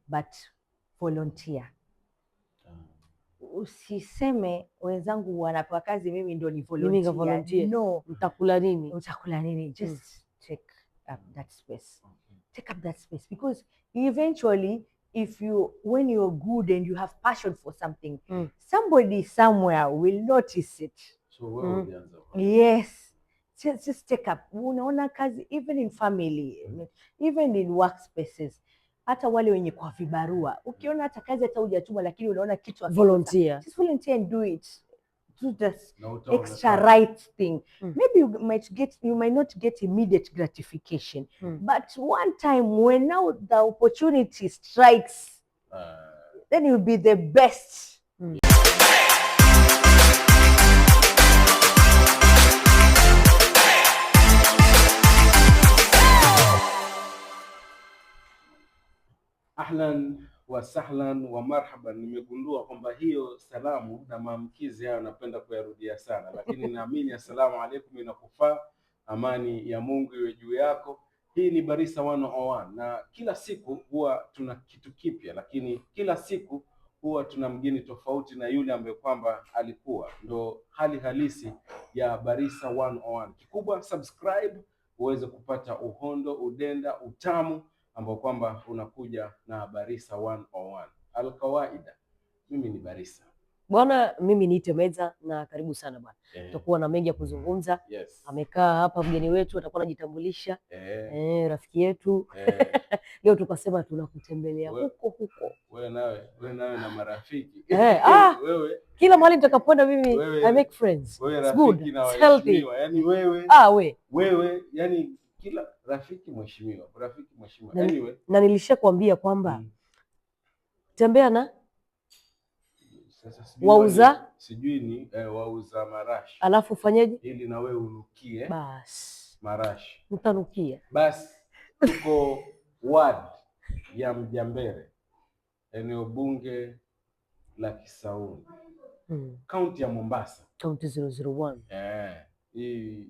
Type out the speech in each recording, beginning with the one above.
but volunteer. Usiseme wenzangu wanapewa kazi mimi ndo ni volunteer. No, utakula nini? Just take up that space. Take up that space, because eventually when you're good and you have passion for something, somebody somewhere will notice it. So yes, just take up. Unaona kazi, even in family, even in workspaces, hata wale wenye kwa vibarua, ukiona hata kazi hata hujatuma lakini unaona kitu volunteer, just volunteer and do it. Do this extra right thing. Maybe you might not get immediate gratification, but one time when now the opportunity strikes, then you'll be the best. Ahlan wa sahlan wa marhaban. Nimegundua kwamba hiyo salamu na maamkizi hayo napenda kuyarudia sana, lakini naamini assalamu alaikum inakufaa. Amani ya Mungu iwe juu yako. Hii ni Barisa 101 na kila siku huwa tuna kitu kipya, lakini kila siku huwa tuna mgeni tofauti na yule ambaye kwamba alikuwa. Ndo hali halisi ya Barisa 101. Kikubwa subscribe uweze kupata uhondo, udenda, utamu ambao kwamba unakuja na Barisa 101. Alkawaida, mimi ni Barisa. Bwana, mimi niite Meza na karibu sana bwana. Tutakuwa na mengi ya kuzungumza. Amekaa hapa mgeni wetu, atakuwa anajitambulisha. Rafiki yetu. Leo tukasema tunakutembelea huko. Wewe nawe na marafiki. Wewe kila mahali nitakapoenda mimi I make friends. It's good. It's healthy. Yaani wewe yani kila rafiki mheshimiwa. Anyway, na nilishakwambia kwamba tembea na sasa sijui ni wauza marashi. Alafu fanyeje? Ili na wewe unukie. Bas. Marashi. Mtanukia. Bas, tuko ward ya Mjambere. Eneo bunge la Kisauni. County ya Mombasa. County 001. Hii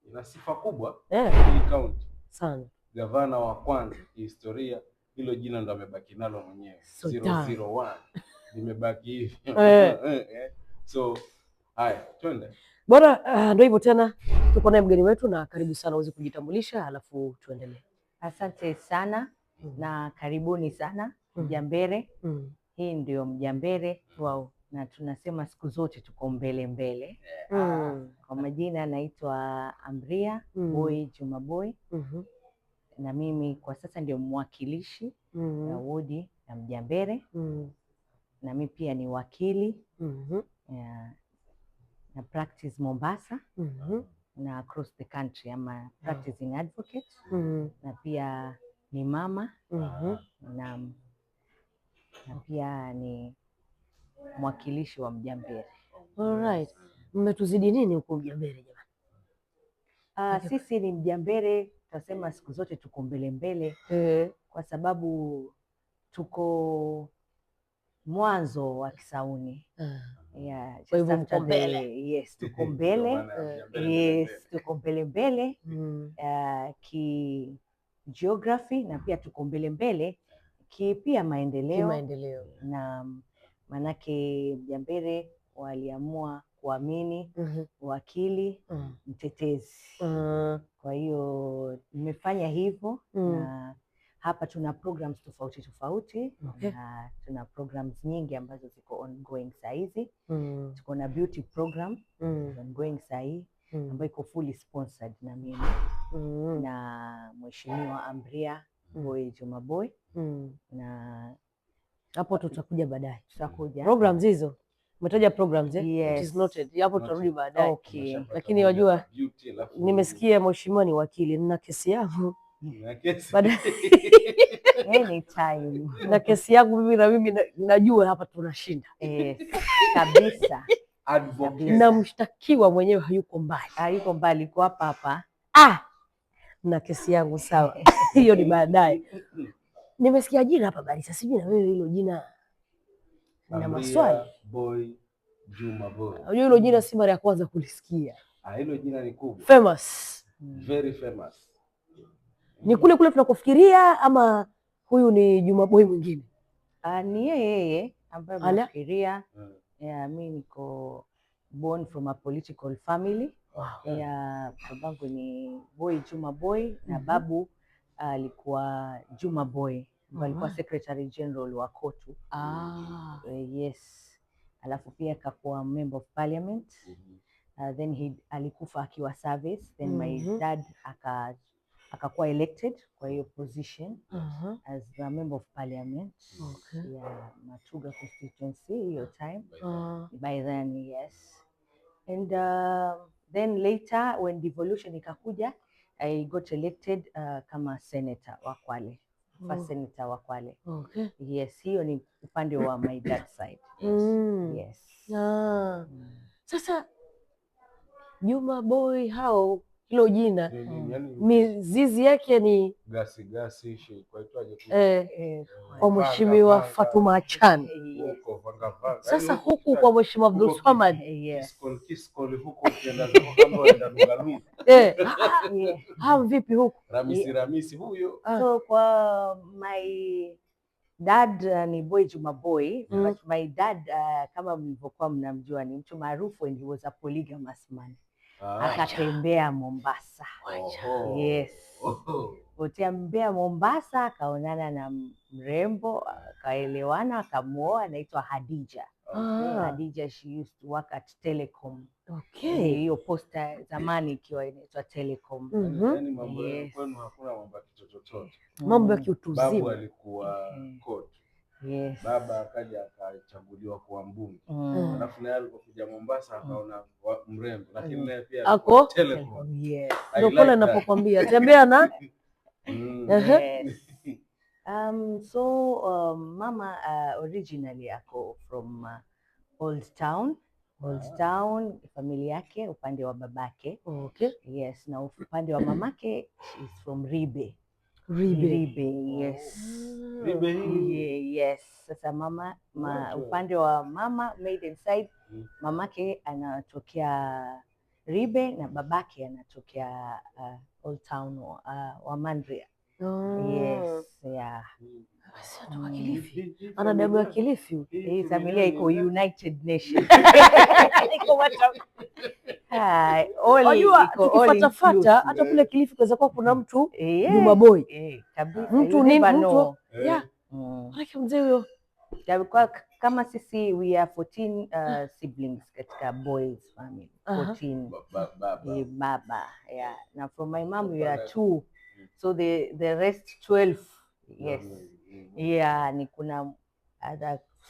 ina sifa kubwa. Hii county. Sana. Gavana wa kwanza historia, hilo jina ndo amebaki nalo mwenyewe. 001. Limebaki hivi. So, haya, twende. Bora ndio hivyo tena. Tuko naye mgeni wetu na karibu sana uweze kujitambulisha alafu tuendelee. Asante sana na karibuni sana Mjambere. Hii ndio Mjambere. Wow. Na tunasema siku zote tuko mbele. Kwa majina naitwa Amria Boy Juma Boy. Na mimi kwa sasa ndio mwakilishi na wodi ya Mjambere. Na mimi pia ni wakili na practice Mombasa na across the country, ama practicing advocate. Na pia ni mama na pia ni mwakilishi wa Mjambere. Alright. Mmetuzidi nini huko Mjambere jamani? Sisi ni Mjambere, tutasema siku zote tuko mbele. Kwa sababu tuko mwanzo wa Kisauni. Kwa hivyo mko mbele. Yes, tuko mbele. Yes, tuko mbele. Ki geography na pia tuko mbele pia maendeleo. Na manake Mjambere waliamua kuamini wakili mtetezi. Kwa hiyo nimefanya hivyo na hapa tuna programs tofauti. Na tuna programs nyingi ambazo ziko ongoing saizi. Tuko na beauty program ongoing saizi ambayo iko fully sponsored na mimi na Mheshimiwa Amria Boy Juma Boy. Na hapo tutakuja baadaye. Programs hizo. Umetaja programs Yes. It is noted. Hapo tutarudi baadaye. Okay. Lakini wajua nimesikia mheshimiwa ni wakili na kesi yangu. Anytime. Na kesi yangu mimi najua hapa tunashinda. Kabisa. Na mshtakiwa mwenyewe hayuko mbali. Kwa hapa. Na kesi yangu sawa. Hiyo ni baadaye. Nimesikia jina hapa Barisa. Sijui na wewe hilo jina na maswali. Boy Juma Boy. Unajua hilo jina si mara ya kwanza kulisikia. Hilo jina ni kubwa. Famous. Very famous. Ni kule tunakofikiria ama Huyu ni Juma Boy mwingine? Ni yeye ambaye mnafikiria. Mimi niko born from a political family. Babangu ni Boy Juma Boy na babu alikuwa Juma Boy ambaye alikuwa Secretary General wa KOTU. Yes. Alafu pia akakuwa member of parliament. Then alikufa akiwa service. Then my dad akakuwa elected kwa hiyo position as a member of parliament. Matuga constituency hiyo time. By then, yes. And then later when devolution ikakuja, I got elected kama senator wa Kwale. First senator wa Kwale. Yes, hiyo ni upande wa my dad side. Yes. Sasa Juma Boy hao, hilo jina mizizi yake ni gasi kwaitwaje kwa Mheshimiwa Fatuma Chan. Sasa huku kwa Mheshimiwa Abdul Swamad Kiskol huko ukienda kama waenda Lungalunga. Vipi huku? Ramisi huyo. So kwa my dad ni Boy Juma Boy, but my dad kama mlivyokuwa mnamjua ni mtu maarufu and he was a polygamous man. Akatembea Mombasa. Yes. Kutembea Mombasa akaonana na mrembo, akaelewana, akamuoa, anaitwa Hadija. Hadija, she used to work at Telecom. Hiyo posta zamani ikiwa inaitwa Telecom. Yaani mambo ya kwenu hakuna mambo ya kitototo. Mambo ya kiutuzima. Babu alikuwa KOTU. Yes. Baba akaja akachaguliwa kuwa mbunge. Alafu naye alipokuja Mombasa akaona mrembo, lakini naye pia ako Telecom. Yes. Ndio pale ninapokuambia tembea na yes. So mama originally ako from Old Town. Old Town, familia yake upande wa babake. Yes, na upande wa mamake is from Ribe. Yes. Yes. Sasa upande wa mama maiden side, mamake anatokea Ribe na babake anatokea Old Town wa Mandria. Yes, yeah. Kilifi. Ana damu ya Kilifi. Hii familia iko United Nations. Tukifatafata hata kule Kilifi kwa sababu kuna mtu Juma Boy. Kabisa. Mtu ni mtu. Mzee huyo. Kama sisi we are 14 siblings katika Boys family. 14 baba. Yeah. Now from my mom we are 2. So the rest 12. Yes. Yeah, ni kuna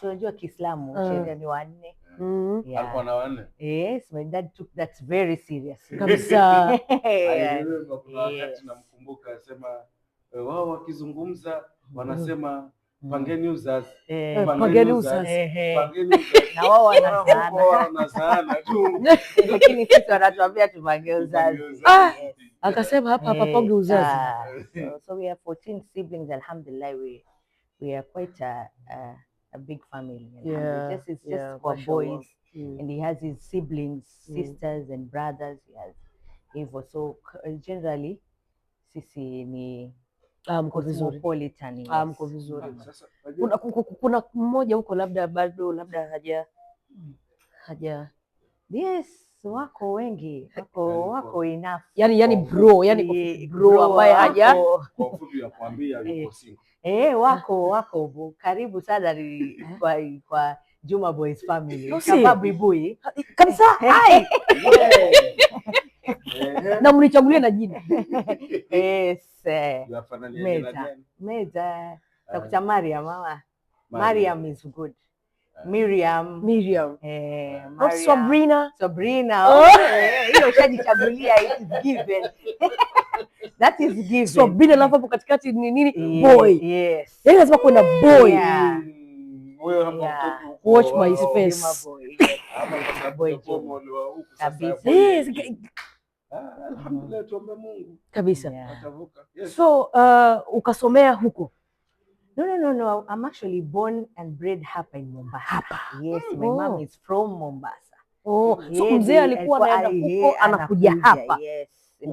unajua Kiislamu sheria ni 4. Alikuwa na 4. Yes, my dad took that very seriously. Kabisa. Kuna wakati namkumbuka asema wao wakizungumza wanasema pangeni uzazi. Pangeni uzazi. Na wao wanazaana tu. Lakini sisi wanatuambia tupange uzazi. Akasema hapa pange uzazi. So we are 14 siblings, alhamdulillah. We are quite a big family. It's just for boys. And he has his siblings, sisters and brothers. He has hivyo. So generally sisi ni mko vizuri. Mko vizuri. Kuna mmoja huko labda bado labda haja. Yes, wako wengi. Wako enough. Yani bro ambaye haja. Kwa ufupi ya kuambia yuko single. Wako karibu sana kwa Juma Boy's family. Sababu Bui. Kabisa. Na mnichagulie na jina. Yes. Meza. Dr. Mariam, mama. Mariam is good. Miriam. Sabrina. Hiyo shajichagulia, it is given. That is given. Sabrina alafu hapo katikati ni nini? Boy. Yes. Yeye lazima kuwe na boy. Wewe hapo mtoto. Watch my space. Boy. Kabisa. Alhamdulillah, tuombe Mungu. Kabisa. Atavuka. Yes. So ukasomea huko? No. I'm actually born and bred hapa in Mombasa. Yes, my mom is from Mombasa. So mzee alikuwa anaenda huko anakuja hapa. Yes.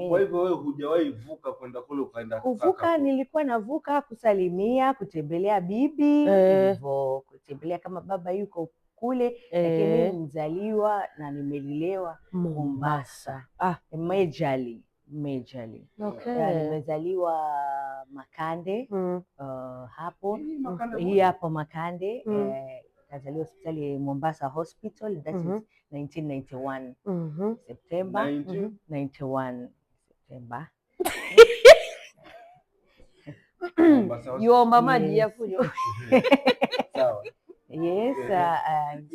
Kwa hivyo wewe hujawahi vuka kwenda kule ukaenda kuvuka? Nilikuwa navuka kusalimia, kutembelea bibi, hivyo kutembelea kama baba yuko kule, lakini mimi mzaliwa na nimelelewa Mombasa. Majorly. Nimezaliwa Makande, hapo hii hapo Makande, kazaliwa hospitali Mombasa Hospital, that is 1991 September 91 September. Yuomba maji ya kunywa. Sawa. Yes,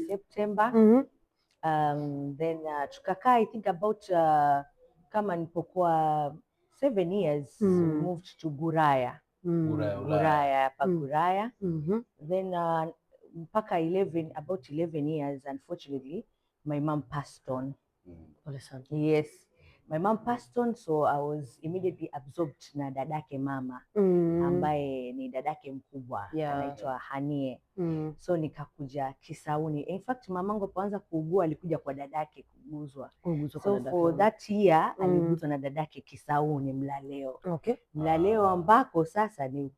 September. Then tukakaa I think about kama nilipokuwa 7 years, we moved to Guraya. Guraya. Then mpaka about 11 years, unfortunately my mom passed on. Yes, my mom passed on, so I was immediately absorbed na dadake mama, ambaye ni dadake mkubwa, anaitwa Hanie. So nikakuja Kisauni. In fact, mamangu alipoanza kuugua alikuja kwa dadake kuguzwa. So for that year aliguzwa na dadake Kisauni Mlaleo. Mlaleo ambako sasa ni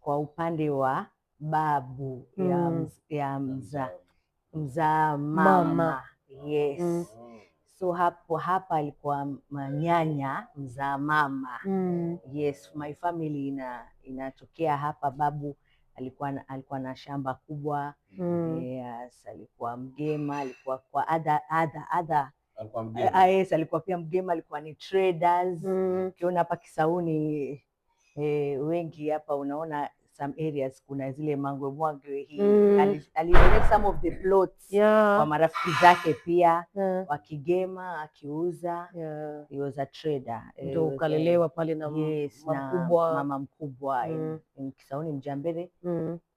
kwa upande wa babu ya mzaa mama. Yes. So hapa alikuwa manyanya mzaa mama. Yes, my family inatokea hapa. Babu alikuwa na shamba kubwa. Yes, alikuwa mgema, alikuwa kwa yes, alikuwa pia mgema, alikuwa ni traders. Ukiona hapa Kisauni wengi hapa unaona some areas kuna zile mangwe hii. Alidonate some of the plots kwa marafiki zake pia wakigema akiuza. He was a trader. Ndio ukalelewa pale na mama mkubwa in Kisauni Mjambere,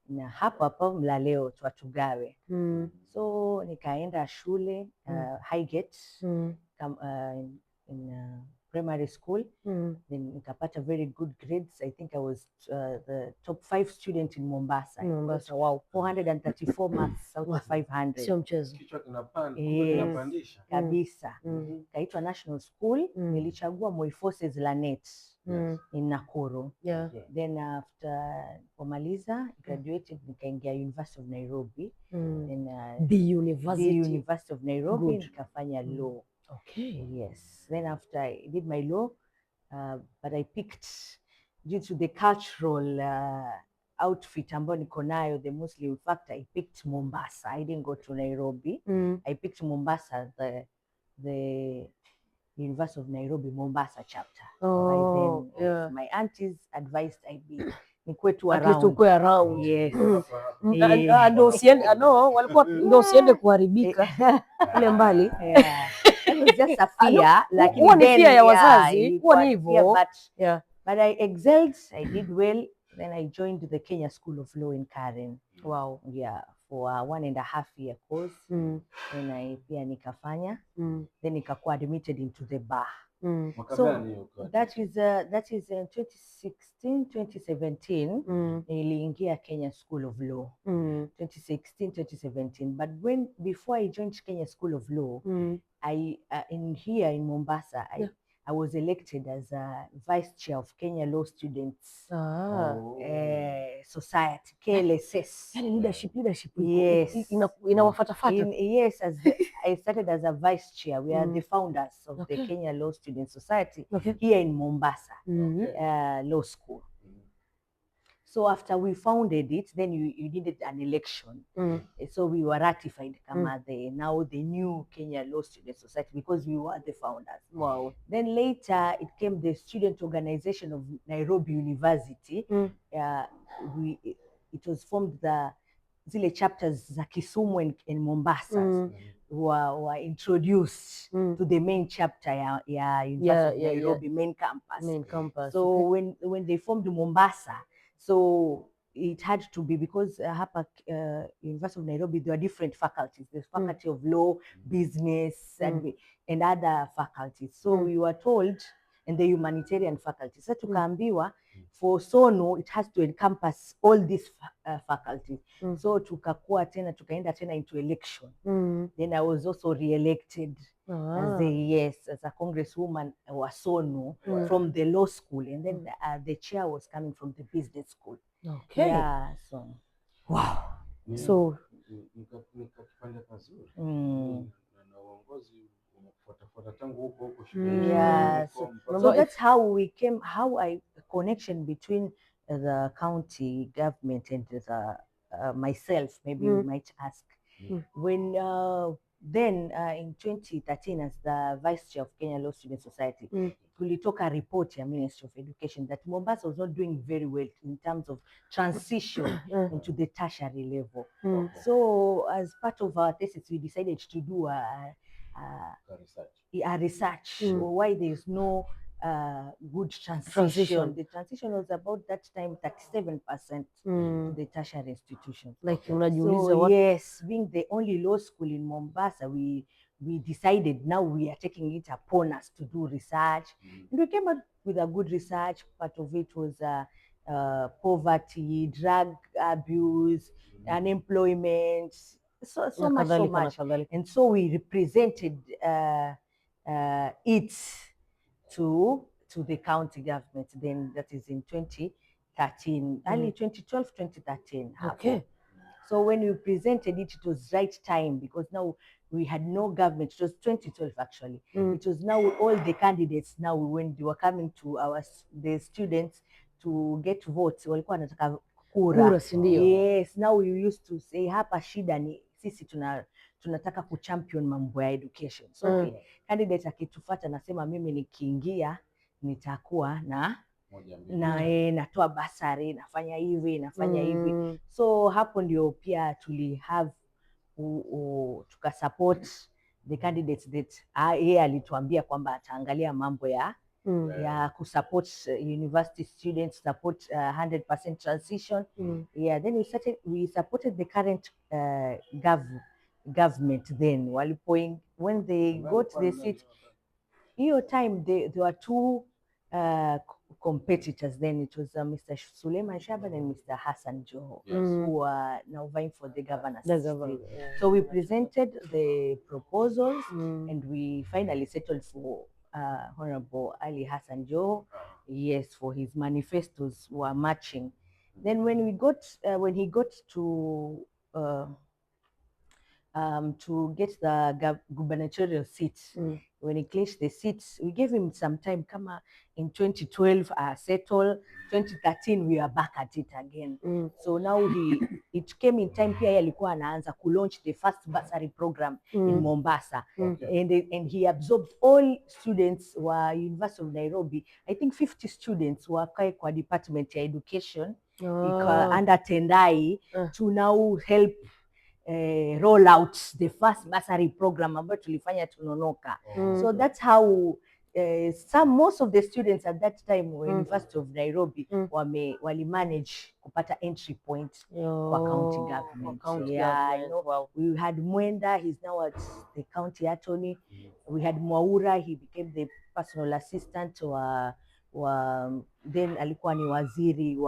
na hapo Mlaleo Twatugawe. So nikaenda shule Highgate in primary school. Then nikapata very good grades. I think I was the top 5 student in Mombasa. Wow, 434 marks out of 500. Sio mchezo. Kichwa kinapandisha kabisa. Kaitwa National School. Nilichagua Moi Forces Lanet in Nakuru. Then after kumaliza graduated, nikaingia University of Nairobi. Then the University of Nairobi nikafanya law. Yes. Then after I did my law, but I picked, due to the cultural outfit ambayo niko nayo, the Muslim factor, I picked Mombasa. I didn't go to Nairobi. I picked Mombasa, the University of Nairobi Mombasa chapter. Then my aunties advised I be nikuwe tu around. Yes. Ndio usiende kuharibika kule mbali. It was just a fear, like huwa ni fear ya wazazi, huwa ni hivyo. But I excelled, I did well. Then I joined the Kenya School of Law in Karen. Wow. Yeah, for a 1.5 year course. Then I pia nikafanya. Then nikakuwa admitted into the bar. So that is 2016, 2017 niliingia Kenya School of Law. 2016, 2017. But before I joined Kenya School of Law, here in Mombasa, I was elected as a vice chair of Kenya Law Students Society, KLSS. Leadership. Yes. Inawafatafata. Yes, I started as a vice chair. We are the founders of the Kenya Law Students Society here in Mombasa Law School. So after we founded it, then you needed an election. So we were ratified now the new Kenya Law Student Society, because we were the founders. Wow. Then later it came the Student Organization of Nairobi University. It was formed zile chapters za Kisumu and Mombasa were introduced to the main chapter ya University of Nairobi main campus. So when they formed Mombasa, so it had to be, because hapa University of Nairobi there are different faculties. There's faculty of law, business, and other faculties. So we were told, and the humanitarian faculty. So tukaambiwa for SONO it has to encompass all these faculties. So tukaenda tena into election. Then I was also re-elected as a congresswoman Wasonu from the law school, and then the chair was coming from the business school. Okay. Yeah, so wow. So nikakipanda pazuri na uongozi umefuata tangu huko shule. Yeah, so that's how we came, how connection between the county government and the myself, maybe you might ask. When then in 2013, as the vice chair of Kenya Law Student Society, kulitoka report ya Ministry of Education that Mombasa was not doing very well in terms of transition into the tertiary level. So as part of our thesis, we decided to do a research why there is no good transition. The transition was about that time 37% to the tertiary institutions. Like so yes, being the only law school in Mombasa, we decided now we are taking it upon us to do research, and we came up with a good research. Part of it was poverty, drug abuse, unemployment, so much. And so we represented it to the county government, then that is in 2013, early 2012, 2013. Okay. So when we presented it, it was right time, because now we had no government. It was 2012 actually. It was now all the candidates now, when they were coming to the students to get votes, walikuwa wanataka kura. Yes, now we used to say hapa shida ni sisi tunataka kuchampion mambo ya education. So candidate akitufuata nasema mimi nikiingia nitakuwa natoa basari, nafanya hivi. So hapo ndio pia tuli have tukasupport the candidates that yeye alituambia kwamba ataangalia mambo ya kusupport university students, support 100% transition. Yeah, then we supported the current government then when they got the seat. Hiyo time there were two competitors then. It was Mr. Suleiman Shaban and Mr. Hassan Joho, who are now vying for the governor's seat. So we presented the proposals and we finally settled for Honorable Ali Hassan Joho, yes, for his manifestos were matching. Then when he got to get the gubernatorial seat, when he clinched the seats, we gave him some time. Kama in 2012 settle, 2013 we are back at it again. So now it came in time pia alikuwa anaanza launch the first bursary program in Mombasa. And he absorbed all students wa University of Nairobi. I think 50 students wakae kwa department ya education under Tendai to now help roll out the first bursary program ambayo tulifanya Tunonoka. So that's how most of the students at that time were University of Nairobi wali manage kupata entry point kwa county government. Wow. We had Mwenda, he's now at the county attorney. We had Mwaura, he became the personal assistant then alikuwa ni waziri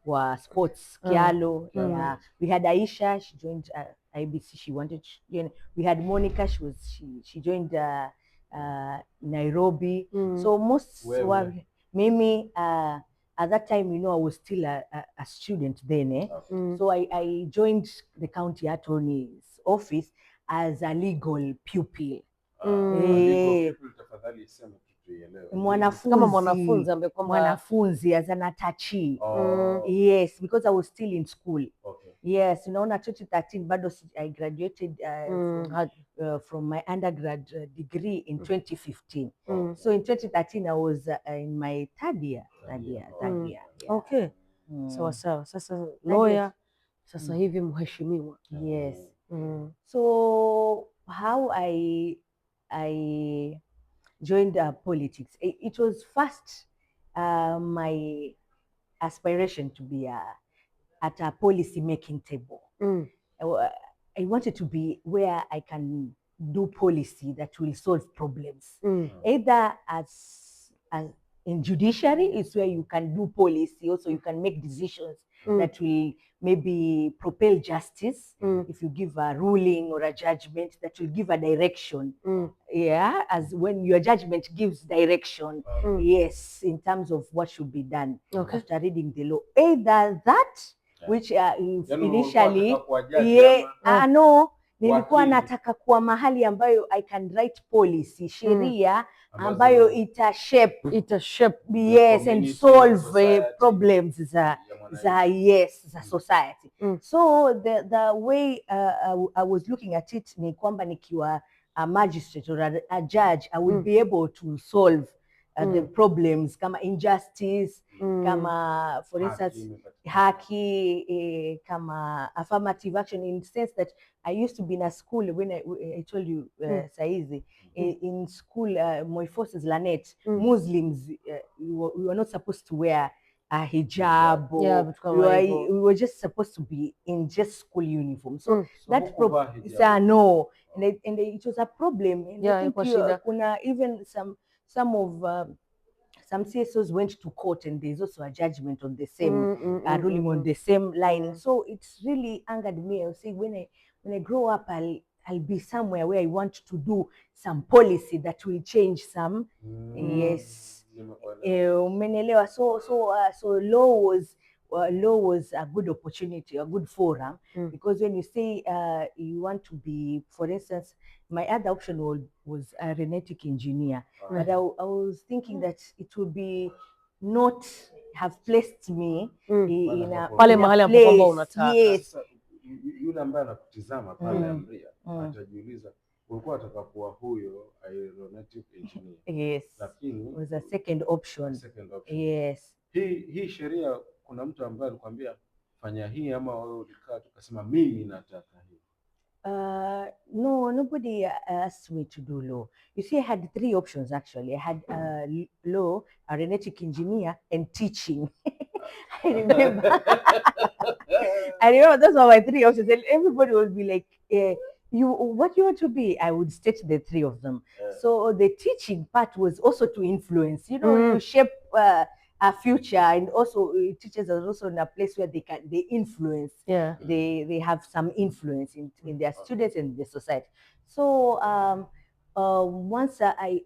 wa sports Kialo. We had Aisha, she joined IBC, she wanted, we had Monica, she joined Nairobi. So most were mimi at that time, I was still a student then. So I joined the county attorney's office as a legal pupil. Mwanafunzi as an attachee. Yes, because I was still in school. Yes, unaona 2013 bado I graduated from my undergrad degree in 2015. So in 2013 I was in my third year. Yeah. Okay. Sawa. Sasa lawyer, sasa hivi mheshimiwa. Yes. So how I joined politics. It was first my aspiration to be at a policy making table. I wanted to be where I can do policy that will solve problems. Either as in judiciary is where you can do policy, also you can make decisions that will maybe propel justice. If you give a ruling or a judgment that will give a direction, yeah, as when your judgment gives direction, yes, in terms of what should be done after reading the law. Either that, which initially, no, nilikuwa nataka kuwa mahali ambayo I can write policy, sheria ambayo ita shape, yes, and solve problems za society. So the way I was looking at it ni kwamba nikiwa a magistrate or a judge, I would be able to solve the problems kama injustice, kama for instance haki, kama affirmative action, in the sense that I used to be in a school when I told you saizi in school, my forces Lanet, Muslims we were not supposed to wear a hijab, we were just supposed to be in just school uniform. So that no, and it was a problem. And I think kuna even some of some CSOs went to court, and there's also a judgment on the same ruling on the same line. So it's really angered me. I was saying when I grow up, I'll be somewhere where I want to do some policy that will change some. Yes. So law was a good opportunity, a good forum, because when you say you want to be, for instance, my other option was a aeronautic engineer, but I was thinking that it would be not have placed me in a place. Yes. Yule ambaye anakutizama pale Amria atajiuliza ulikuwa unataka kuwa huyo aeronautic engineer. Yes. Lakini was a second option. Yes. Hii sheria, kuna mtu ambaye alikwambia fanya hii, ama wewe ulikaa tukasema mimi nataka hii? No, nobody asked me to do law. You see, I had 3 options actually. I had law, aeronautic engineer, and teaching. I remember. I remember those were my 3 options, and everybody would be like, what you want to be? I would state the 3 of them. So the teaching part was also to influence. You shape a future, and also teachers are also in a place where they influence. Yeah. They have some influence in their students and the society. So once I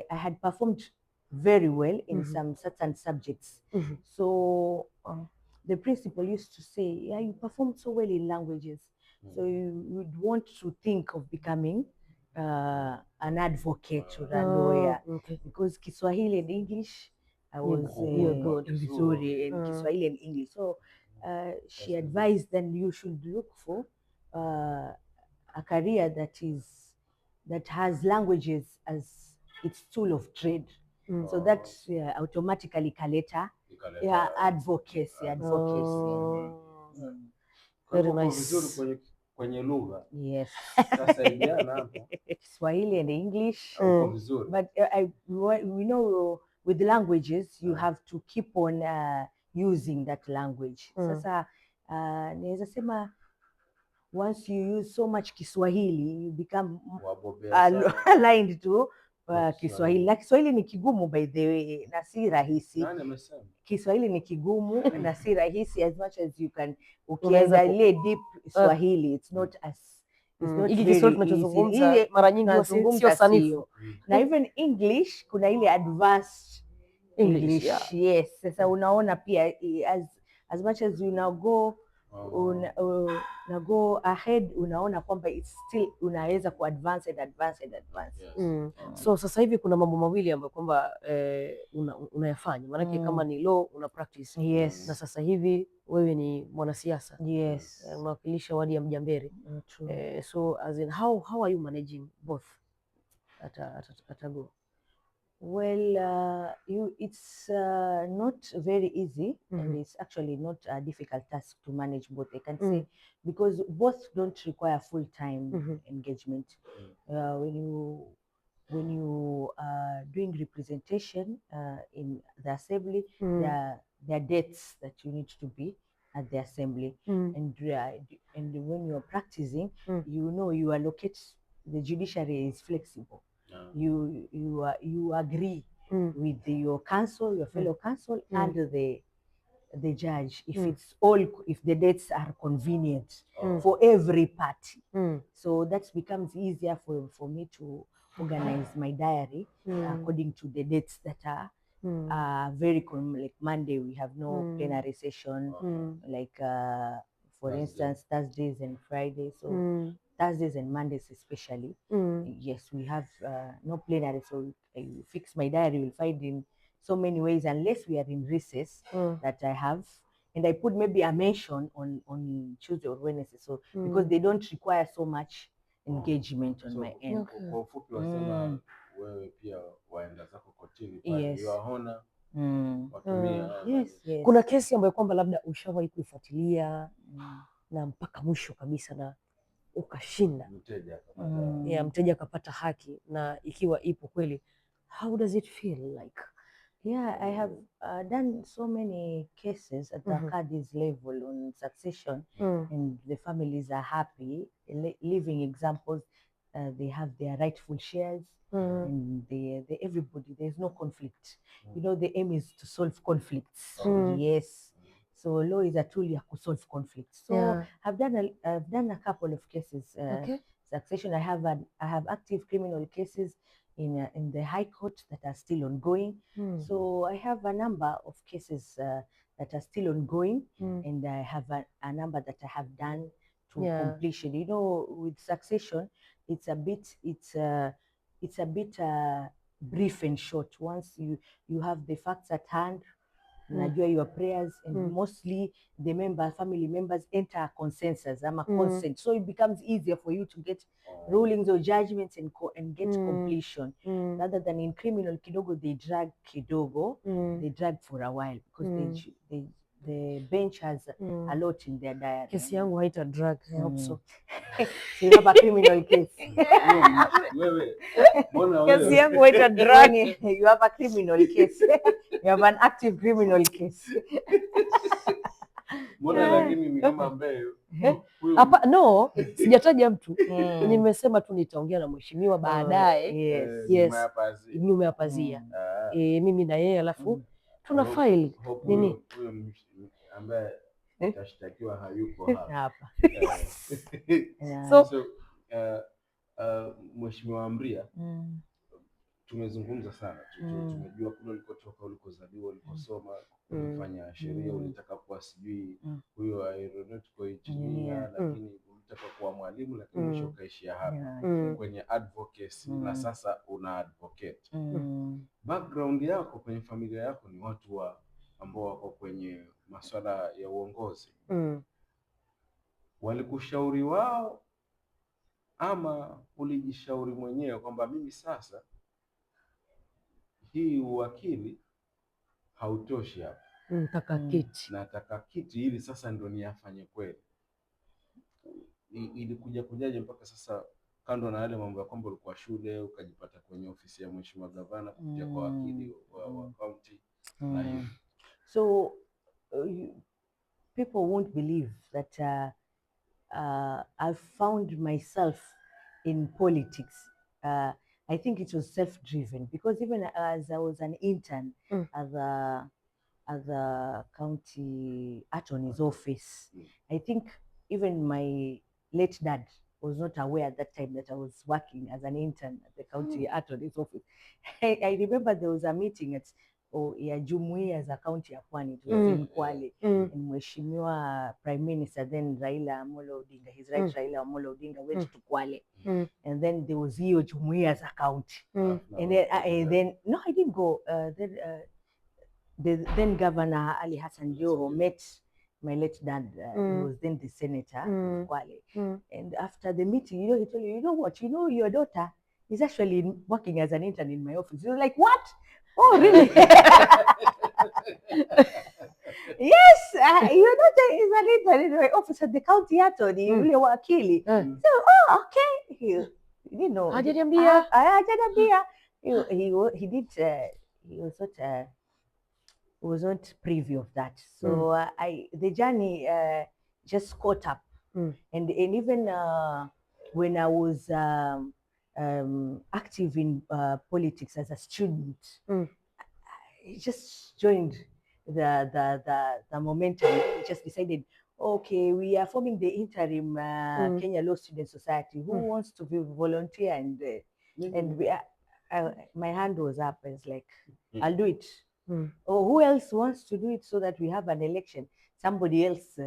had performed very well in some certain subjects. So the principal used to say, yeah, you performed so well in languages, so you would want to think of becoming an advocate or a lawyer, because Kiswahili and English I was good in Kiswahili and English. So she advised then you should look for a career that has languages as its tool of trade. So that's automatically kaleta advocacy. Very nice. Vizuri kwenye lugha. Yes. Sasa Indiana hapo Swahili and English. Vizuri. But we know with languages you have to keep on using that language. Sasa naweza sema once you use so much Kiswahili you become aligned to Kiswahili. Na Kiswahili ni kigumu by the way, na si rahisi. Nani amesema? Kiswahili ni kigumu na si rahisi, as much as you can ukiangalia deep Swahili it's not hiki Kiswahili tunachozungumza mara nyingi sio sanifu. Na even English kuna ile advanced English. Yes. Sasa unaona pia as much as you now go go ahead, unaona kwamba it's still unaweza ku advance. Yes. So sasa hivi kuna mambo mawili ambayo kwamba unayafanya, maanake kama ni law una practice. Yes. Na sasa hivi wewe ni mwanasiasa. Yes. Unawakilisha wadi ya Mjambere. So as in how are you managing both at a go? Well, it's not very easy, and it's actually not a difficult task to manage both, I can say, because both don't require full-time engagement. When you are doing representation in the assembly, there are dates that you need to be at the assembly, and when you are practicing, you allocate. The judiciary is flexible. You agree with your counsel, your fellow counsel, and the judge if the dates are convenient for every party. So that becomes easier for me to organize my diary according to the dates that are very common. Like Monday we have no plenary session, like for instance Thursdays and Fridays. So Thursdays and Mondays especially, yes, we have no plenary. So I fix my diary, you'll find in so many ways, unless we are in recess, that I have, and I put maybe a mention on Tuesday or Wednesday, so because they don't require so much engagement on my end. Kwa ufupi wasema wewe pia waenda zako kotini pale, yuwaona watumia. Yes. Kuna kesi ambayo kwamba labda ushawahi kuifuatilia na mpaka mwisho kabisa na ukashinda, mteja akapata haki, na ikiwa ipo kweli, how does it feel like? Yeah, I have done so many cases at the Akadi's level on succession, and the families are happy, living examples. They have their rightful shares, and everybody, there's no conflict. You know, the aim is to solve conflicts. Yes. So law is a tool to solve conflicts. So I've done a couple of cases. Succession. I have active criminal cases in the High Court that are still ongoing. So I have a number of cases that are still ongoing, and I have a number that I have done to completion. You know, with succession, it's a bit brief and short. Once you have the facts at hand, najua your prayers, and mostly the family members enter a consensus, a consent, so it becomes easier for you to get rulings or judgments and get completion, rather than in criminal kidogo they drag for a while, because the bench has a lot in their diary. Kesi yangu haita drag, I hope so. So you have a criminal case. Kesi yangu haita drag. You have a criminal case. You have an active criminal case. Lakini ni kama ambaye hapa no, sijataja mtu. Nimesema tu nitaongea na mheshimiwa baadaye. Yes. Nyuma ya pazia. Mimi na yeye, alafu tuna file nini? Huyo ambaye tashtakiwa hayupo hapa. So Mheshimiwa Amria, tumezungumza sana, tumejua kule ulikotoka, ulikozaliwa, ulikosoma, ulifanya sheria, ulitaka kuwa sijui huyo aeronautical engineer, lakini ulitaka kuwa mwalimu, lakini mwisho ukaishia hapa kwenye advocacy, na sasa una advocate. Background yako kwenye familia yako ni watu ambao wako kwenye masuala ya uongozi. Walikushauri wao ama ulijishauri mwenyewe kwamba mimi sasa hii uwakili hautoshi hapa, nataka kiti ili sasa ndo niyafanye kweli? Ilikuja kujaje mpaka sasa, kando na yale mambo ya kwamba ulikuwa shule ukajipata kwenye ofisi ya mheshimiwa gavana kuja kwa wakili wa county na hivi? So people won't believe that I've found myself in politics. I think it was self-driven, because even as I was an intern at the county attorney's office, I think even my late dad was not aware at that time that I was working as an intern at the county attorney's office. I remember there was a meeting at ya jumuiya za county ya Pwani, it was in Kwale, and Mheshimiwa Prime Minister then Raila Amolo Odinga, his right Raila Amolo Odinga went to Kwale, and then there was hiyo jumuiya za county, and then no, I didn't go. Then Governor Ali Hassan Joho met my late dad. He was then the senator of Kwale, and after the meeting, he told you know what, your daughter is actually working as an intern in my office. He was like, what? Oh, really? Yes, your daughter is an intern in my office at the county attorney, Akili. So, oh, okay. He didn't know. Hajaniambia. He was not privy of that. So the journey just caught up, and even when I was active in politics as a student, I just joined the momentum. We just decided, okay, we are forming the interim Kenya Law Student Society. Who wants to be volunteer? And we my hand was up. I was like, I'll do it. Or who else wants to do it so that we have an election? Somebody else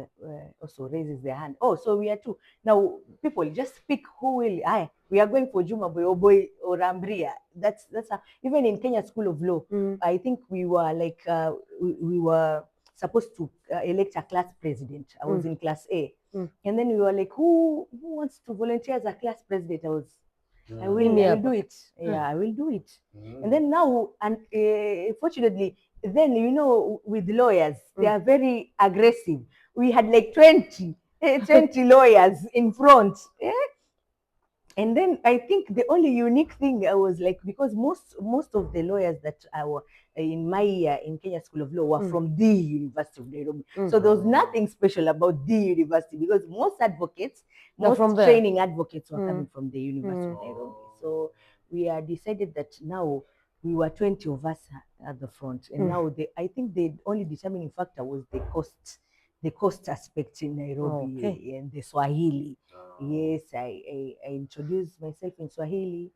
also raises their hand. Oh, so we are two. Now, people just pick who will. We are going for Juma Boy or Ambria. That's even in Kenya School of Law. I think we were like we were supposed to elect a class president. I was in class A, and then we were like, who wants to volunteer as a class president? I will do it. Yeah, I will do it. And then now, and fortunately, then with lawyers, they are very aggressive. We had like 20 lawyers in front. And then I think the only unique thing I was like, because most of the lawyers that were in my year in Kenya School of Law were from the University of Nairobi. So there was nothing special about the university, because most advocates, most training advocates were coming from the University of Nairobi. So we decided that now we were 20 of us at the front, and now I think the only determining factor was the cost aspect in Nairobi and the Swahili. Yes, I introduced myself in Swahili,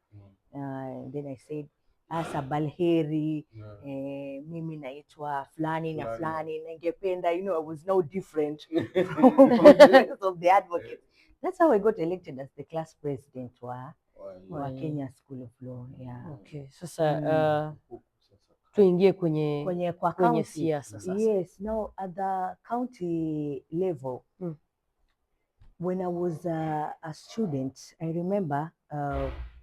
and then I said asa balheri, mimi naitwa fulani na fulani, ningependa, I was now different from the rest of the advocates. That's how I got elected as the class president wa Kenya School of Law. Yeah. Okay, sasa tuingie kwenye siasa sasa. Yes, now at the county level, when I was a student, I remember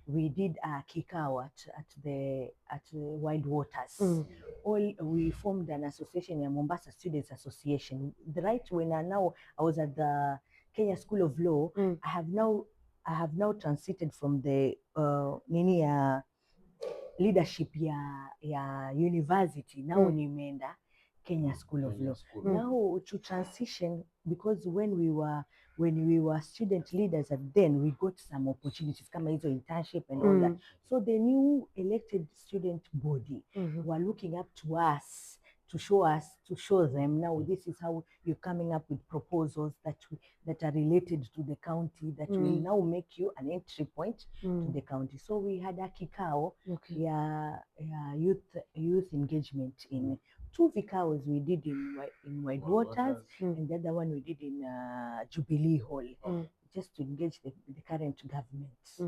we did a kikao at the Wide Waters. We formed an association, a Mombasa Students Association. Right when I was at the Kenya School of Law, I have now transited from the leadership ya university. Now nimeenda Kenya School of Law. Now to transition, because when we were student leaders, and then we got some opportunities kama hizo internship and all that. So the new elected student body were looking up to us to show them, now this is how you're coming up with proposals that are related to the county, that will now make you an entry point to the county. So we had a kikao youth engagement in two vikaos we did in Wide Waters, and the other one we did in Jubilee Hall, just to engage the current government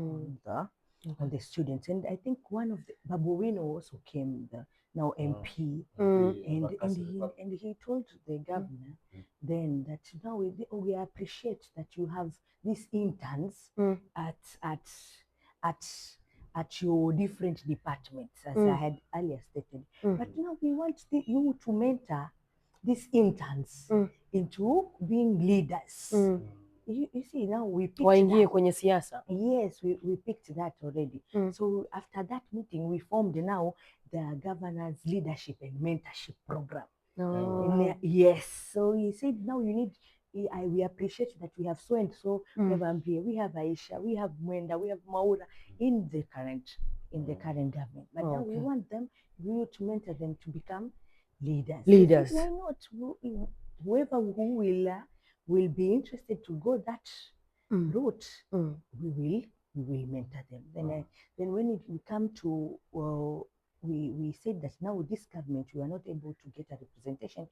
on the students. And I think one of the Babu Wino also came, now MP, and he told the governor then that now we appreciate that you have these interns at your different departments, as I had earlier stated. But now we want you to mentor these interns into being leaders. You see, now we picked waingie kwenye siasa. Yes, we picked that already. So after that meeting, we formed now the governor's leadership and mentorship program. Yes, so he said, now you need, we appreciate that we have so and so, we have Ambria, we have Aisha, we have Mwenda, we have Maura in the current government. But now we want you to mentor them to become leaders. Leaders. Why not? Whoever who will be interested to go that route, we will mentor them. Then when we come to we said that now this government, we are not able to get a representation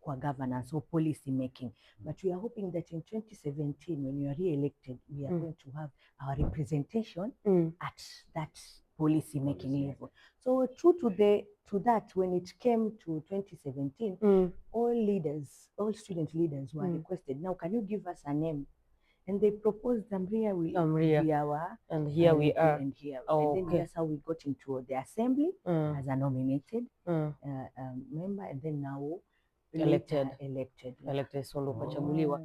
for governance or policy making, but we are hoping that in 2017, when you are re-elected, we are going to have our representation at that policy making level. So true to that, when it came to 2017, all student leaders were requested, now can you give us a name? And they proposed Ambria will be our, and here we are. And then that's how we got into the assembly as a nominated member, and then now elected. So ndo ukachaguliwa.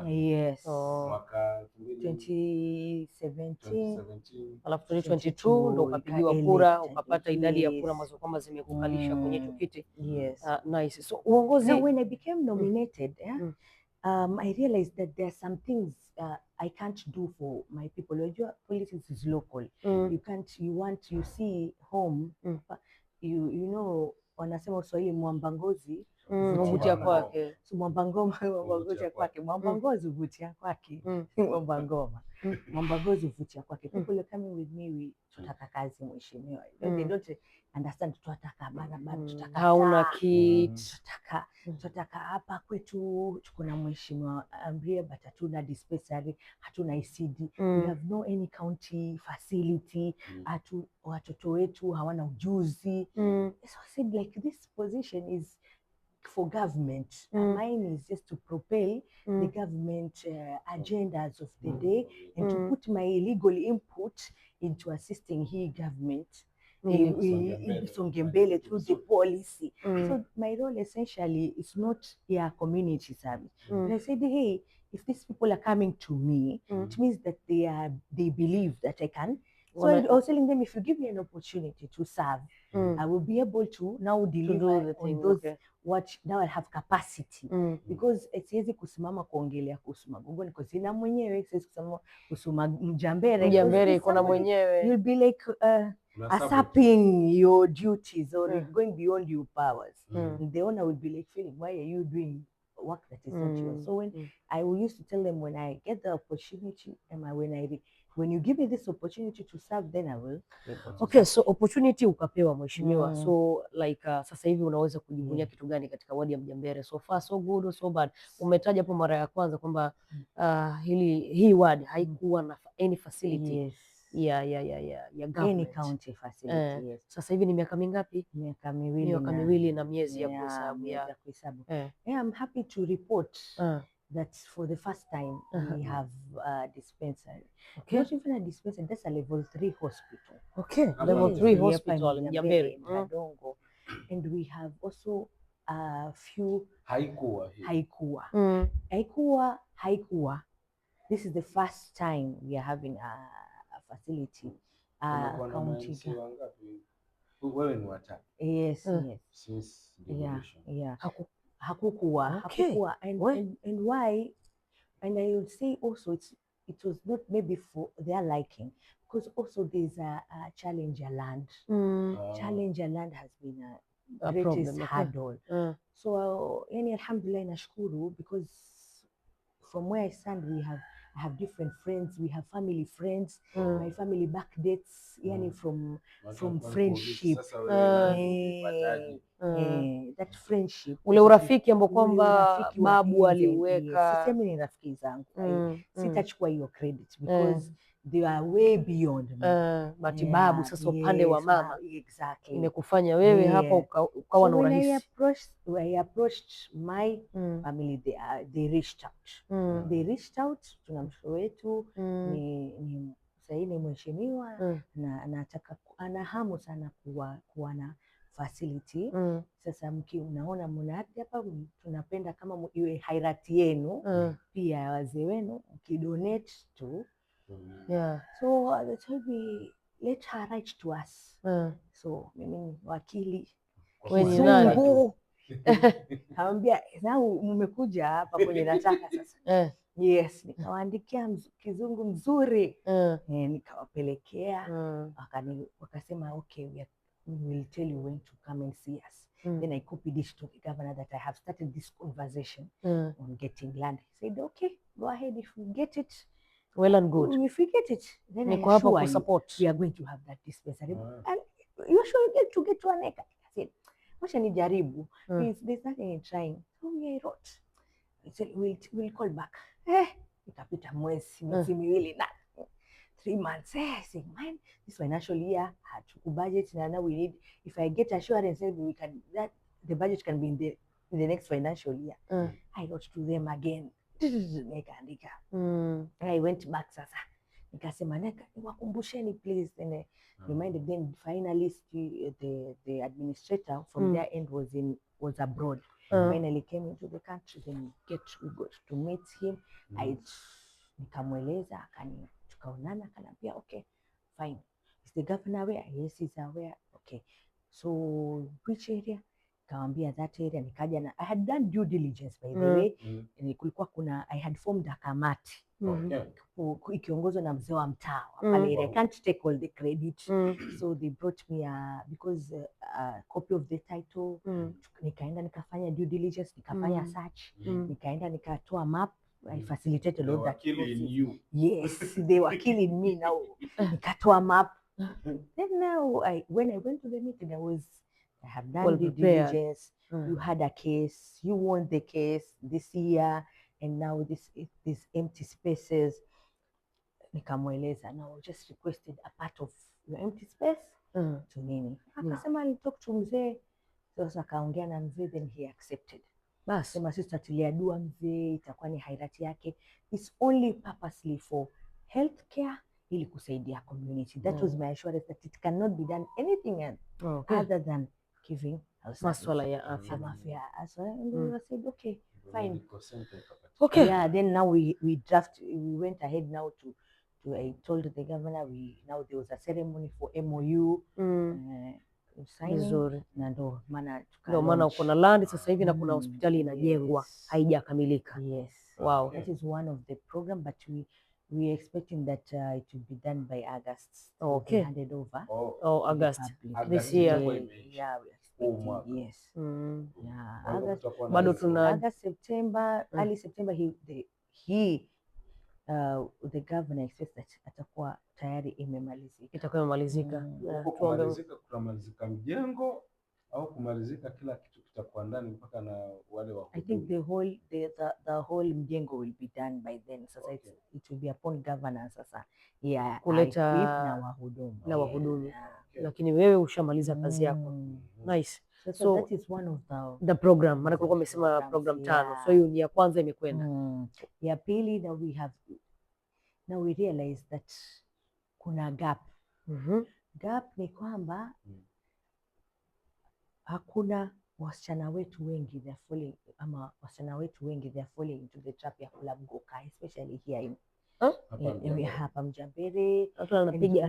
Yes. Mwaka 2017. Alafu 2022 ndo ukapigiwa kura, ukapata idadi ya kura ambazo kwamba zimekukalisha kwenye hicho kiti. Yes. Nice. So uongozi. Now when I became nominated, I realized that there are some things I can't do for my people. Your politics is local. You see home, you know, wanasema Uswahili mwamba ngozi huvutia kwake. So mwamba ngoma huvutia kwake, mwamba ngozi huvutia kwake, mwamba ngoma mwamba ngozi huvutia kwake. People are coming with me, tutaka kazi mheshimiwa, they don't understand, tutaka barabara, tutaka hauna kitu, tutaka hapa kwetu tuko na mheshimiwa Ambria but hatuna dispensary, hatuna ECD, we have no any county facility, watoto wetu hawana ujuzi. So I said like this position is for government. Mine is just to propel the government agendas of the day and to put my legal input into assisting hii government isonge mbele through the policy. So my role essentially is not community service. But I said, hey, if these people are coming to me, it means that they believe that I can. So I was telling them, if you give me an opportunity to serve, I will be able to now deliver on those. What now I have capacity because siwezi kusimama kuongelea kuhusu Magogoni because sina mwenyewe, siwezi kusimama kuhusu Mjambere iko na mwenyewe. You'll be like usurping your duties or going beyond your powers. The owner will be like feeling, why are you doing work that is not yours? So when I used to tell them, when I get the opportunity and when you give me this opportunity to serve, then I will. Okay, so opportunity ukapewa mheshimiwa. So like sasa hivi unaweza kujivunia kitu gani katika wadi ya Mjambere? So far so good or so bad? Umetaja hapo mara ya kwanza kwamba hii wadi haikuwa na any facility ya government, any county facility. Yes. Sasa hivi ni miaka mingapi? Miaka miwili na miezi ya kuhesabu. I'm happy to report that for the first time we have a dispensary. Okay. Not even a dispensary, that's a level 3 hospital. Okay, level 3 hospital in Mjambere. And we have also a few haikuwa. This is the first time we are having a facility. Wewe ni watatu. Yes. Since devolution. Hakukuwa. And why? And I would say also it was not maybe for their liking, because also there's a challenger land. Challenger land has been a greatest hurdle. So alhamdulillah nashukuru, because from where I stand I have different friends, we have family friends. My family backdates from friendship. That friendship, ule urafiki ambao kwamba babu aliweka. Sisemi ni rafiki zangu, sitachukua hiyo credit because they are way beyond me. Matibabu sasa upande wa mama exactly imekufanya wewe hapa ukawa na urahisi. I approached my family, they reached out. Tuna mtoto wetu ni sasa ni mheshimiwa na anataka, ana hamu sana kuwa na facility. Sasa mnaona mnaapi hapa, tunapenda kama iwe hairati yenu pia ya wazee wenu, mkidonate to so that's why we let her write to us. So mimi wakili Kizungu kaambia nao mmekuja hapa kwenye nataka sasa. Yes, nikawaandikia Kizungu mzuri nikawapelekea, wakasema okay, we will tell you when to come and see us. Then I copied it to the governor that I have started this conversation on getting land. He said okay, go ahead, if we get it well and good. If we get it, then I assure you support. We are going to have that dispensary. And you sure you get to an acre? I said, wacha nijaribu. There's nothing in trying. So I wrote. I said, we'll call back. Ikapita mwezi miwili na 3 months. Saying, man, this financial year hatuku budget, and now we need, if I get assurance that the budget can be in the next financial year. I wrote to them again. Nikaandika. I went back sasa. Nikasema wakumbusheni please, and reminded them finalist, the administrator from their end was abroad. Finally came into the country, then we got to meet him. Nikamweleza, tukaonana, akaniambia okay fine, is the governor aware? Yes, he's aware. Okay, so which area? Nikamwambia that area. Nikaja na I had done due diligence by the way. Kulikuwa I had formed a kamati ikiongozwa na mzee wa mtaa pale. I can't take all the credit. So they brought me because copy of the title. Nikaenda nikafanya due diligence, nikafanya search, nikaenda nikatoa map. I facilitated all that process. Yes, they were killing me now. Nikatoa map. Then now when I went to the meeting, I have done due diligence. You had a case, you won the case this year, and now these empty spaces. Nikamweleza, now just requested a part of your empty space to nini. Akasema I'll talk to mzee. Sasa akaongea na mzee, then he accepted. Bas sema sisi tutatilia dua mzee, itakuwa ni hairati yake. It's only purposely for healthcare, ili kusaidia community. That was my assurance that it cannot be done anything else other than giving maswala ya afya. And we said okay, fine. Okay. Yeah, then now we went ahead now to I told the governor now there was a ceremony for MOU signing. Na ndo maana uko na land sasa hivi na kuna hospitali inajengwa haijakamilika. Yes. Wow. That is one of the program, but we are expecting that it will be done by August. Okay. Handed over. August this year. Yeah, we are expecting. Yes. Yeah, August. Bado tuna August, September, early September the governor expects that atakuwa tayari imemalizika. Itakuwa imemalizika. Kumalizika mjengo au kumalizika kila kitu kitakuwa ndani mpaka na wale wa I think the whole mjengo will be done by then. Sasa it will be upon governor sasa kuleta na wahudumu. Lakini wewe ushamaliza kazi yako. Nice. So that is one of the program. Maana kulikuwa umesema program 5. So hiyo ni ya kwanza imekwenda. Ya pili, now we realize that kuna gap. Gap ni kwamba hakuna wasichana wetu wengi they are falling into the trap ya kula mgoka, especially here in hapa Mjambere.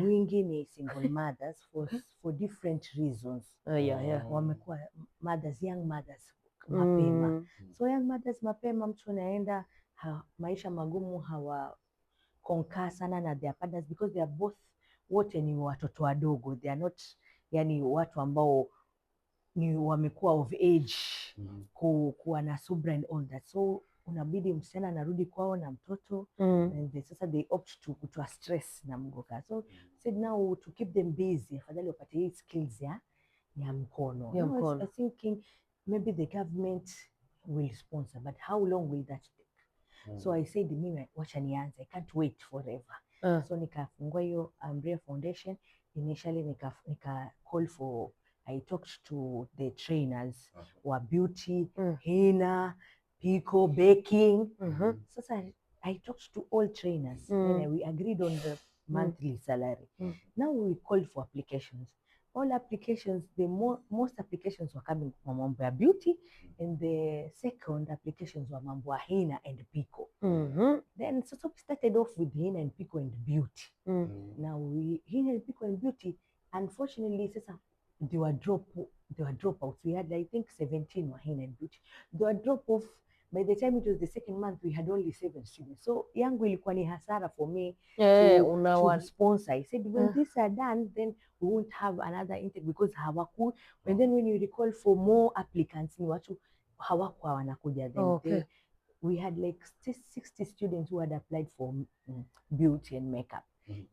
Wingi ni single mothers for different reasons. Wamekuwa young mothers mapema. So young mothers mapema, mtu anaenda maisha magumu, hawa konka sana na their partners because they are wote ni watoto wadogo. They are not yani watu ambao ni wamekuwa of age kuwa na subra and all that. So unabidi msichana anarudi kwao na mtoto and sasa they opt to stress na mgoka. So said now to keep them busy, afadhali wapate hii skills ya mkono. I was thinking maybe the government will sponsor, but how long will that take? So I said mimi wacha nianze, I can't wait forever. So nikafungua hiyo Ambria Foundation. Initially nika call for, I talked to the trainers wa beauty, henna, pico, baking. Sasa I talked to all trainers and we agreed on the monthly salary. Now we called for applications. All applications, most applications were coming from mambo ya beauty, and the second applications were mambo ya henna and pico. Then so we started off with henna and pico and beauty. Now henna and pico and beauty, unfortunately, sasa they were dropouts. We had, I think, 17 were henna and beauty. They were drop off. By the time it was the second month, we had only 7 students. So yangu ilikuwa ni hasara for me to sponsor. I said, when these are done, then we won't have another intake because hawaku. And then when you recall for more applicants, ni watu hawakuwa wanakuja. Then we had like 60 students who had applied for beauty and makeup.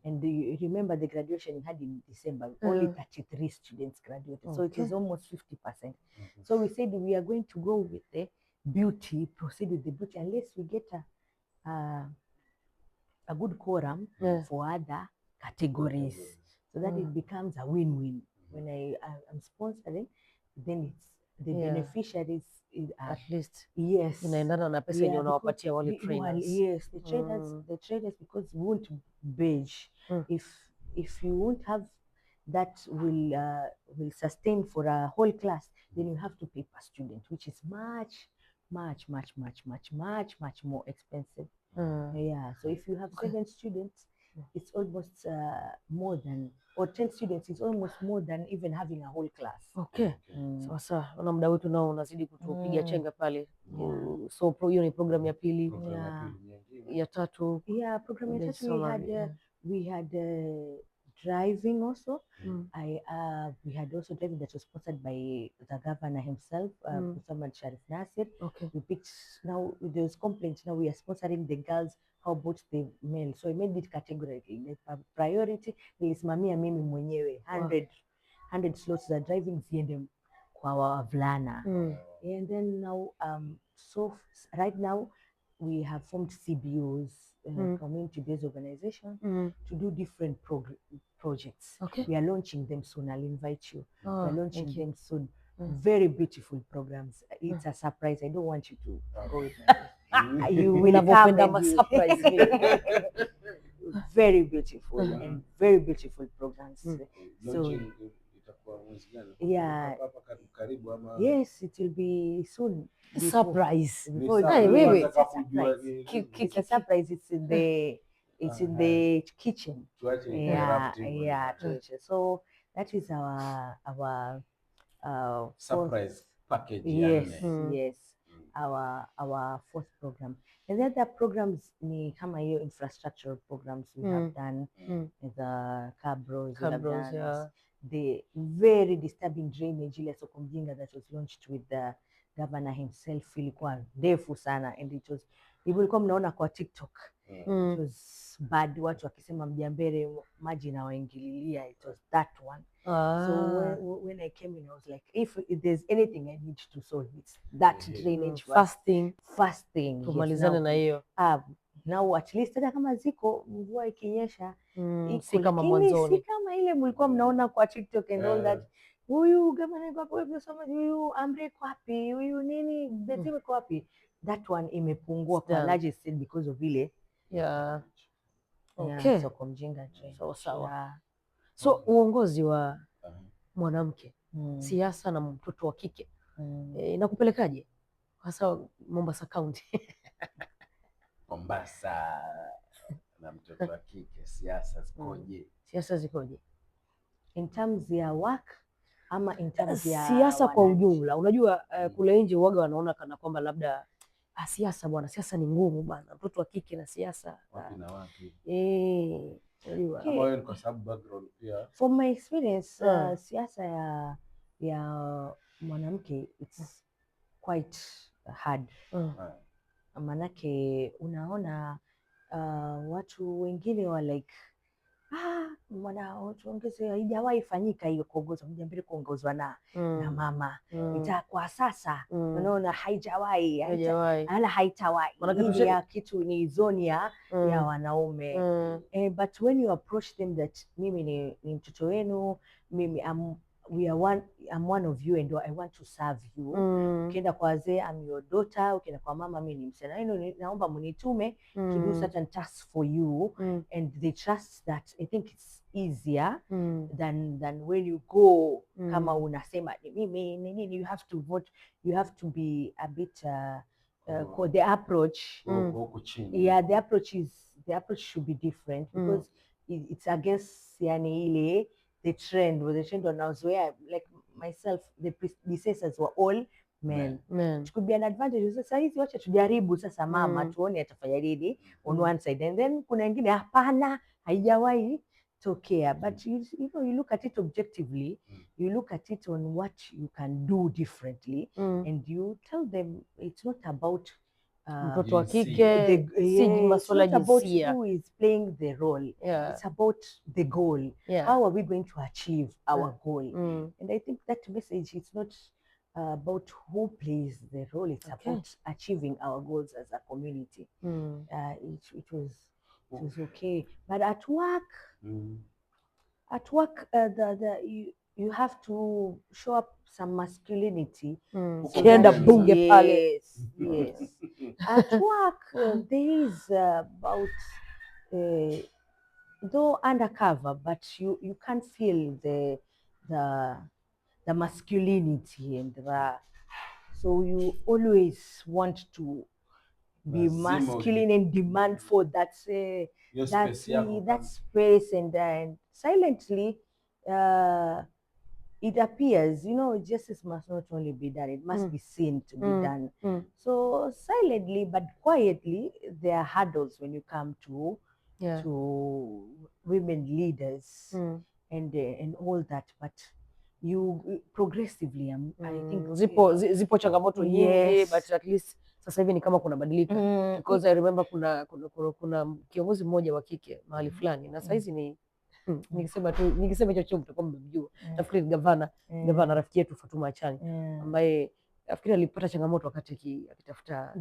And you remember the graduation we had in December, only 33 students graduated. So it is almost 50%. So we said we are going to go with the beauty, proceed with the beauty, unless we get a good quorum for other categories, so that it becomes a win-win. When I'm sponsoring, then it's the beneficiaries at least inaendana na pesa yenye unawapatia wale trainers. Yes, the traders, because we won't beige. If you won't have that will sustain for a whole class, then you have to pay per student, which is much more expensive. So if you have 7 students, it's almost more than, or 10 students, it's almost more than even having a whole class. Sasa na muda wetu nao unazidi kutupiga chenga pale. So hiyo ni program ya pili. ya tatu? Yeah, program ya tatu Summary. we had driving also. Mm. We had also driving that was sponsored by the governor himself, Muhammad Sharif Nasir. Okay. We picked, now there was complaints, now we are sponsoring the girls, how about the male? So I made it categorically. Like priority nilisimamia mimi mwenyewe 100 slots za driving ziende kwa wavulana. And then now so right now we have formed CBOs, community-based organization, to do different projects. Okay. We are launching them soon. I'll invite you. We are launching them soon. Very beautiful programs. It's a surprise. I don't want you to go with me. You will come and surprise me. Very beautiful and very beautiful programs. So yeah, yes, it will be soon. Surprise. It's a surprise. It's in the kitchen. Yeah. So that is our surprise package. Yes. Our fourth program. And the other programs ni kama hiyo infrastructural programs we have done, the cabros, we have done the very disturbing drainage ile soko mjinga that was launched with the governor himself, ilikuwa ndefu sana, and it was ilikuwa mnaona kwa TikTok. It was bad, watu wakisema Mjambere maji na waingililia. It was that one. So when I came in, I was like, if there's anything I need to solve, it's that drainage. First thing. Tumalizane na hiyo. Now at least hata kama ziko mvua ikinyesha, si kama mwanzoni, si kama ile mlikuwa mnaona kwa TikTok and all that. Huyu gavana kwa kwa kusema huyu Amri kwapi, huyu nini Betime kwapi. That one imepungua kwa large extent because of ile. Okay. Soko mjinga sawa. So uongozi wa mwanamke, siasa na mtoto wa kike inakupelekaje? Hasa Mombasa County. Mombasa na mtoto wa kike, siasa zikoje? Siasa zikoje? In terms ya work ama in terms ya siasa kwa ujumla? Unajua kule nje uoga wanaona kana kwamba labda siasa bwana, siasa ni ngumu bwana, mtoto wa kike na siasa wapi na wapi. Okay. Kwa sababu background pia. From my experience, siasa ya mwanamke it's quite hard. Manake unaona watu wengine wa like tuongeze, haijawahi fanyika hiyo kuongozwa Mjambere, kuongozwa na mama. Itakuwa sasa unaona haijawahi hala haitawahi. Hii ya kitu ni zoni ya wanaume. But when you approach them that mimi ni mtoto wenu, mimi I'm one of you and I want to serve you. Ukienda kwa wazee, I'm your daughter. Ukienda kwa mama, mimi ni msichana wenu, naomba mnitume to do certain tasks for you. And they trust that. I think it's easier than when you go kama unasema mimi nini, you have to vote, you have to be a bit the approach. The approach should be different because it's against yani ile the trend wanazoea. Like myself, the predecessors were all men. It could be an advantage. Sasa hizi wacha tujaribu sasa mama tuone atafanya nini on one side, and then kuna wengine hapana, haijawahi tokea. But you know, you look at it objectively, you look at it on what you can do differently, and you tell them it's not about mtoto wa kike, si masuala jinsia. Who is playing the role? It's about the goal. How are we going to achieve our goal? And I think that message is not about who plays the role. It's about achieving our goals as a community. It was okay. But at work, you have to show up some masculinity. Ukienda bunge pale. Yes. At work, there is about though undercover, but you can't feel the masculinity and so you always want to be masculine and demand for that space, and silently it appears, justice must not only be done, it must be seen to be done. So silently but quietly, there are hurdles when you come to women leaders and all that, but you progressively, I think zipo changamoto nyingi, but at least sasa hivi ni kama kuna badilika, because I remember kuna kiongozi mmoja wa kike mahali fulani, na sasa hizi ni nikisema hicho mtakuwa mmemjua, nafikiri gavana rafiki yetu Fatuma Achani, ambaye nafikiri alipata changamoto wakati akitafuta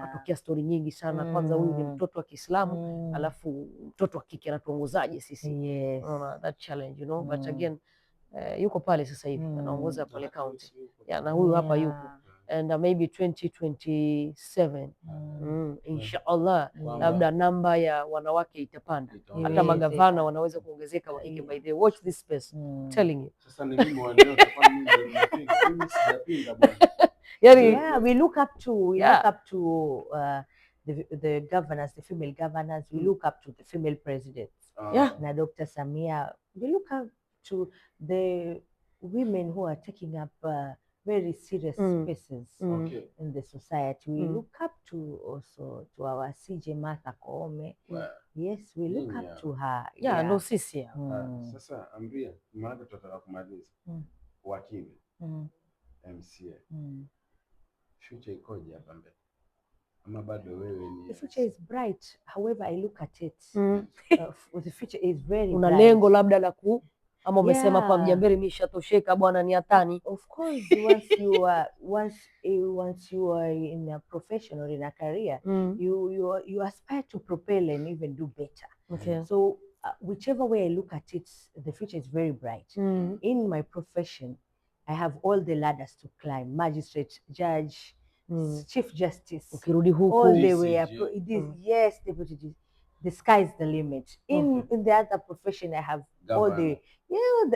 atokea story nyingi sana. Kwanza huyu ni mtoto wa Kiislamu, alafu mtoto wa kike anatuongozaje sisi? That challenge, but again yuko pale sasa hivi anaongoza pale county, na huyu hapa yuko, and maybe 2027 inshallah labda namba ya wanawake itapanda, hata magavana wanaweza kuongezeka wa kike. By the way, watch this space, telling you. Sasa ni mimi wanao kwa mimi sijapinga bwana. Yeah, we look up to the governors, the female governors. We look up to the female presidents. Na Dr. Samia. We look up to the women who are taking up very serious spaces in the society. We look up to also to our CJ Martha Koome. Yes, we look up to her. No sisi. Sasa Ambria, maana tutataka kumaliza. Wakili. MCA. Future ikoje hapa mbele? Ama bado wewe ni? The future is bright. However, I look at it. The future is very bright. Una lengo labda la ama umesema kwa Mjamberi mimi shatosheka bwana ni hatani? Of course, once you are in a profession or in a career, you aspire to propel and even do better. Okay. So whichever way I look at it, the future is very bright. In my profession, I have all the ladders to climb: magistrate, judge, chief justice, ukirudi huku all the way up. Yes, deputy. The sky's the limit. In the other profession, I have all the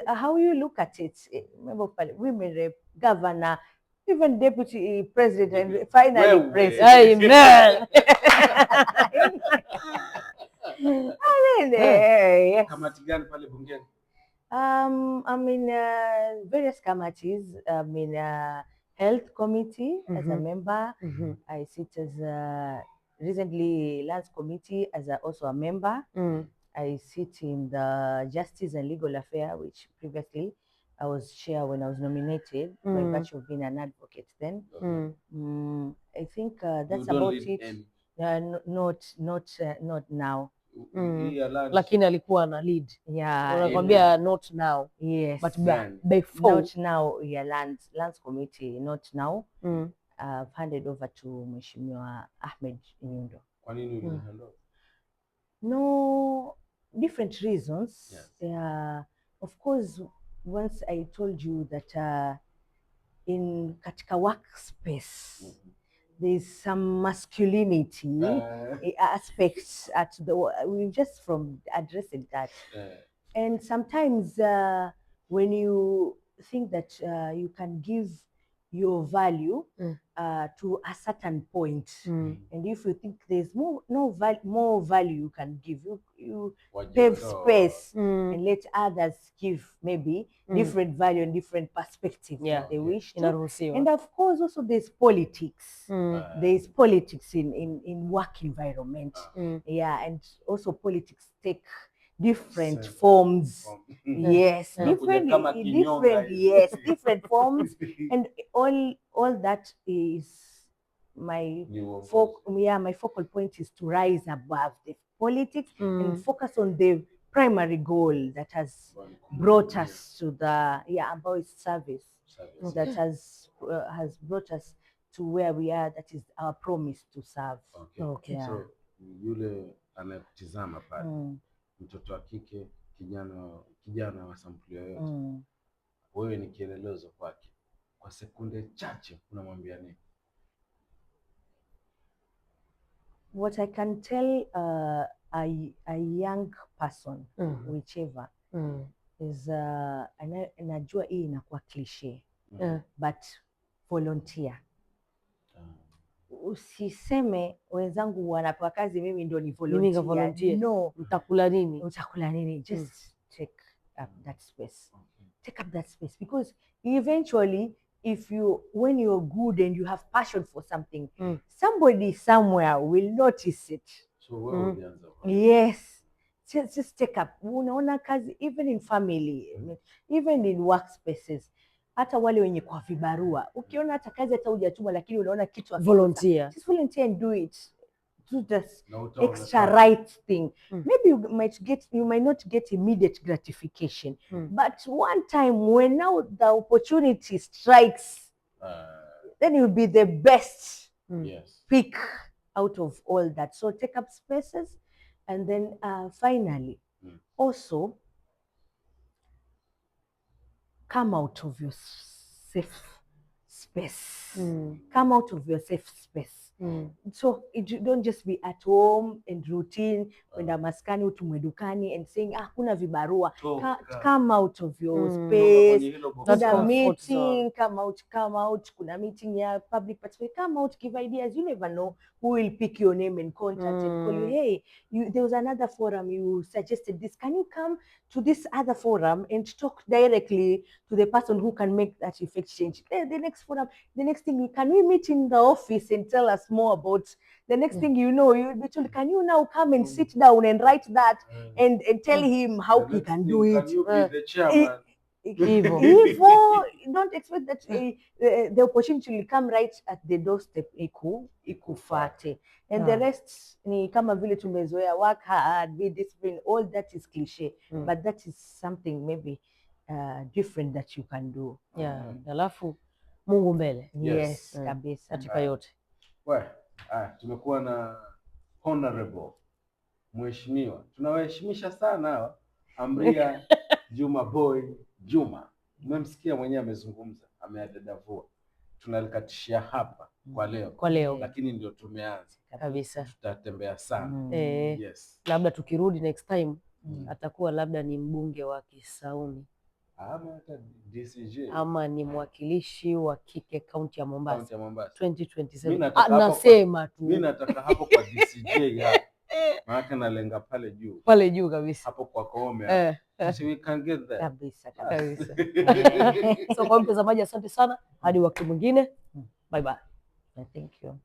how you look at it. Member of Parliament, women rep, governor, even deputy president, and finally president. Amen. I mean, kamati gani pale bungeni? I'm in various committees. I'm in health committee as a member. I sit as recently Lands Committee as also a member. I sit in the Justice and Legal Affairs, which previously I was chair when I was nominated by virtue of being an advocate then. I think that's about it. Not now. Lakini alikuwa na lead. Unakwambia not now. Yes. But before. Not now, Lands Committee, not now. I've handed over to Mheshimiwa Ahmed Nyundo. Kwa nini ulihandle? No, different reasons. Of course, once I told you that in katika workspace, there's some masculinity aspects we just from addressing that. And sometimes when you think that you can give your value to a certain point, and if you think there's more value you can give, you pave space and let others give maybe different value and different perspective that they wish to. And of course also there's politics. There's politics in work environment. And also politics take different forms. Yes, different forms, and all that is my focal point is to rise above the politics and focus on the primary goal that has brought us to the about service that has brought us to where we are. That is our promise to serve. Okay. So yule anatizama pale mtoto wa kike, kijana wa sampuli yoyote, wewe ni kielelezo kwake. Kwa sekunde chache unamwambia nini? What I can tell a young person, whichever, is najua hii inakuwa cliche, but volunteer. Usiseme wenzangu wanapewa kazi mimi ndio ni volunteer. No, utakula nini? Just take up that space. take up that space, because eventually when you're good and you have passion for something, somebody somewhere will notice it. So yes, just take up. Unaona kazi, even in family, even in workspaces, hata wale wenye kwa vibarua, ukiona hata kazi hata hujatuma lakini unaona kitu volunteer, just volunteer and do it. Do this extra right thing. Maybe you might not get immediate gratification, but one time when now the opportunity strikes, then you'll be the best pick out of all that. So take up spaces, and then finally, also come out of your safe space. Come out of your safe space. So don't just be at home and routine, kwenda maskani utumwe dukani and saying kuna vibarua. Come out of your space. Kuna meeting, come out. Kuna meeting ya public participation, come out, give ideas. You never know who will pick your name and contact and call you. Hey, there was another forum, you suggested this. Can you come to this other forum and talk directly to the person who can make that effect change? The next forum, the next thing, can we meet in the office and tell us more about the next thing you know, you'll be told, can you now come and sit down and write that and tell him how he can do it? Can you be the chairman? Hivyo, don't expect that the opportunity will come right at the doorstep ikufate. And the rest ni kama vile tumezoea, work hard, be disciplined, all that is cliche, but that is something maybe different that you can do. Alafu Mungu mbele. Yes, kabisa. Katika yote. Tumekuwa na honorable mheshimiwa, tunawaheshimisha sana hawa, Amria Juma Boy Juma. Mmemsikia mwenyewe amezungumza, ameadadavua. Tunalikatishia hapa kwa leo. Lakini ndio tumeanza kabisa. Tutatembea sana. Yes. Labda tukirudi next time atakuwa labda ni mbunge wa Kisauni, ama hata DCJ, ama ni mwakilishi wa kike kaunti ya Mombasa 2027. Nasema tu mimi nataka hapo kwa DCJ ya maana nalenga pale juu kabisa, hapo kwa Koome. So we can get there kabisa. So kwa mtazamaji, asante sana, hadi wakati mwingine, bye bye. Thank you.